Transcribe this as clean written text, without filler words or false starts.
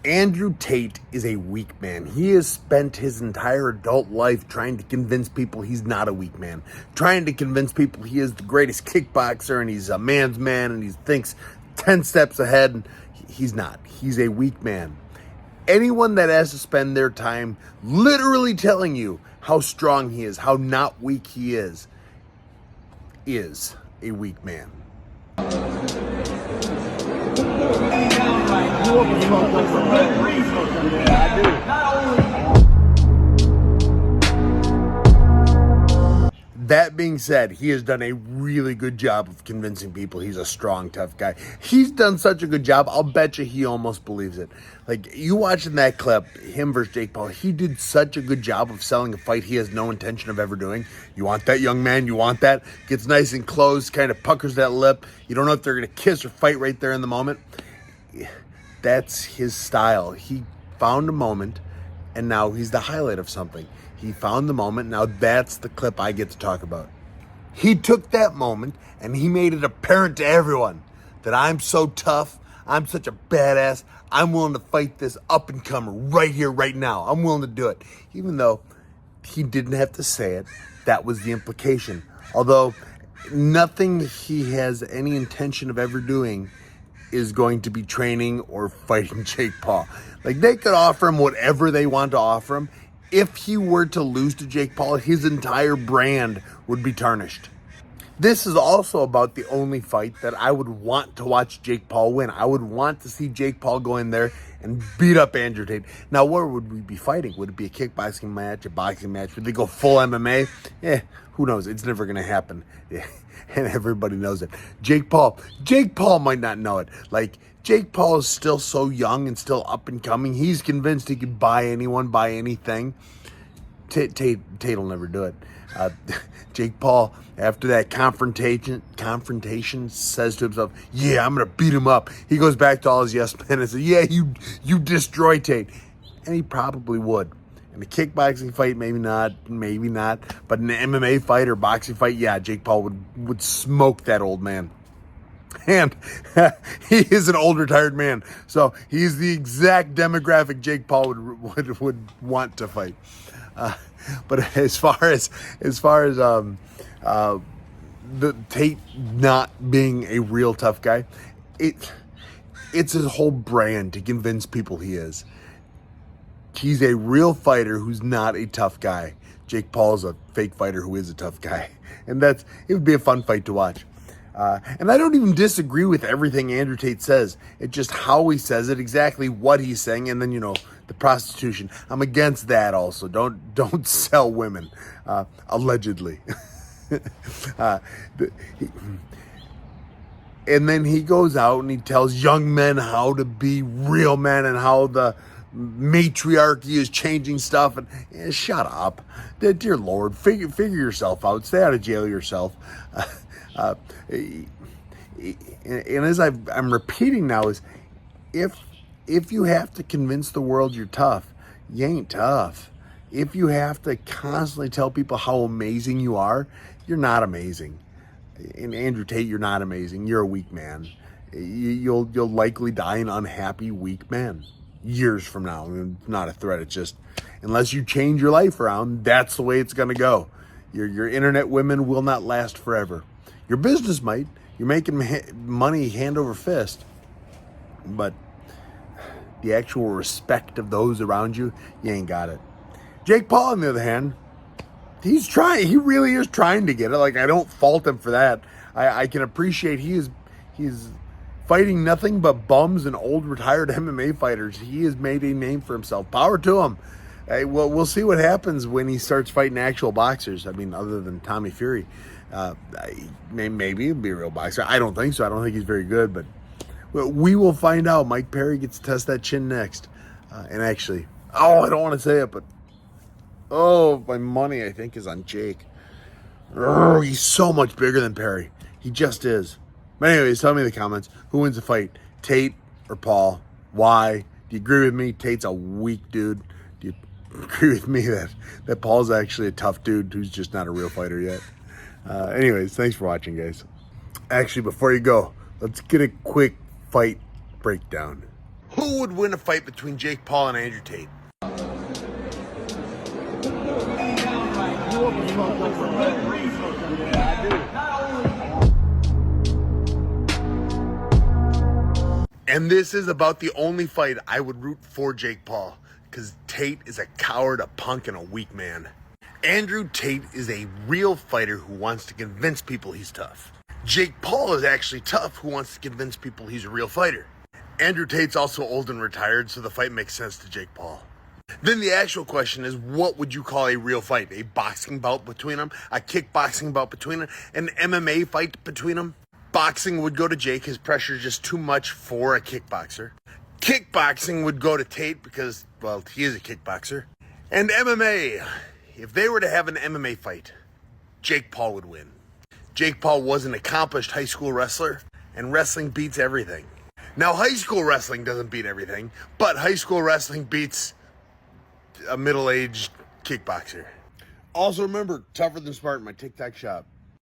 Andrew Tate is a weak man. He has spent his entire adult life trying to convince people he's not a weak man, trying to convince people he is the greatest kickboxer and he's a man's man and he thinks 10 steps ahead. He's not. He's a weak man. Anyone that has to spend their time literally telling you how strong he is, how not weak he is a weak man. That being said, he has done a really good job of convincing people he's a strong, tough guy. He's done such a good job, I'll bet you he almost believes it. Like, you watching that clip, him versus Jake Paul, he did such a good job of selling a fight he has no intention of ever doing. You want that, young man? You want that? Gets nice and close, kind of puckers that lip. You don't know if they're going to kiss or fight right there in the moment. That's his style. He found a moment, and now he's the highlight of something. He found the moment. Now that's the clip I get to talk about. He took that moment and he made it apparent to everyone that I'm so tough. I'm such a badass. I'm willing to fight this up and comer right here, right now. I'm willing to do it. Even though he didn't have to say it, that was the implication. Although nothing he has any intention of ever doing is going to be training or fighting Jake Paul. Like, they could offer him whatever they want to offer him. If he were to lose to Jake Paul, his entire brand would be tarnished. This is also about the only fight that I would want to watch Jake Paul win. I would want to see Jake Paul go in there and beat up Andrew Tate. Now, where would we be fighting? Would it be a kickboxing match, a boxing match? Would they go full MMA? Who knows? It's never going to happen. And everybody knows it. Jake Paul might not know it. Like, Jake Paul is still so young and still up and coming. He's convinced he could buy anyone, buy anything. Tate will never do it. Jake Paul, after that confrontation, says to himself, "Yeah, I'm gonna beat him up." He goes back to all his yes men and says, "Yeah, you destroy Tate," and he probably would. In a kickboxing fight, maybe not. But in an MMA fight or boxing fight, yeah, Jake Paul would smoke that old man. And he is an old retired man, so he's the exact demographic Jake Paul would want to fight. But as far as the Tate not being a real tough guy, it's his whole brand to convince people he is. He's a real fighter who's not a tough guy. Jake Paul is a fake fighter who is a tough guy, and it would be a fun fight to watch. And I don't even disagree with everything Andrew Tate says. It's just how he says it, exactly what he's saying, and then, the prostitution. I'm against that also. Don't sell women, allegedly. And then he goes out and he tells young men how to be real men and how the matriarchy is changing stuff. And shut up. Dear Lord, figure yourself out. Stay out of jail yourself. And as I'm repeating now is, if you have to convince the world you're tough, you ain't tough. If you have to constantly tell people how amazing you are, you're not amazing. And Andrew Tate, you're not amazing. You're a weak man. You'll likely die an unhappy, weak man years from now. I mean, it's not a threat. It's just, unless you change your life around, that's the way it's going to go. Your internet women will not last forever. Your business might. You're making money hand over fist. But the actual respect of those around you, you ain't got it. Jake Paul, on the other hand, he's trying. He really is trying to get it. Like, I don't fault him for that. I can appreciate he's fighting nothing but bums and old retired MMA fighters. He has made a name for himself. Power to him. Well, we'll see what happens when he starts fighting actual boxers. I mean, other than Tommy Fury. Maybe he'll be a real boxer. I don't think so. I don't think he's very good, but we will find out. Mike Perry gets to test that chin next. And actually, I don't want to say it, but my money, I think, is on Jake. He's so much bigger than Perry. He just is. But anyways, tell me in the comments, who wins the fight, Tate or Paul? Why? Do you agree with me? Tate's a weak dude. Do you agree with me that Paul's actually a tough dude who's just not a real fighter yet? Anyways, thanks for watching, guys. Actually, before you go, let's get a quick fight breakdown. Who would win a fight between Jake Paul and Andrew Tate? And this is about the only fight I would root for Jake Paul, because Tate is a coward, a punk, and a weak man. Andrew Tate is a real fighter who wants to convince people he's tough. Jake Paul is actually tough, who wants to convince people he's a real fighter. Andrew Tate's also old and retired, so the fight makes sense to Jake Paul. Then the actual question is, what would you call a real fight? A boxing bout between them? A kickboxing bout between them? An MMA fight between them? Boxing would go to Jake. His pressure is just too much for a kickboxer. Kickboxing would go to Tate because, well, he is a kickboxer. And MMA, if they were to have an MMA fight, Jake Paul would win. Jake Paul was an accomplished high school wrestler, and wrestling beats everything. Now, high school wrestling doesn't beat everything, but high school wrestling beats a middle-aged kickboxer. Also remember, tougher than smart, my TikTok shop.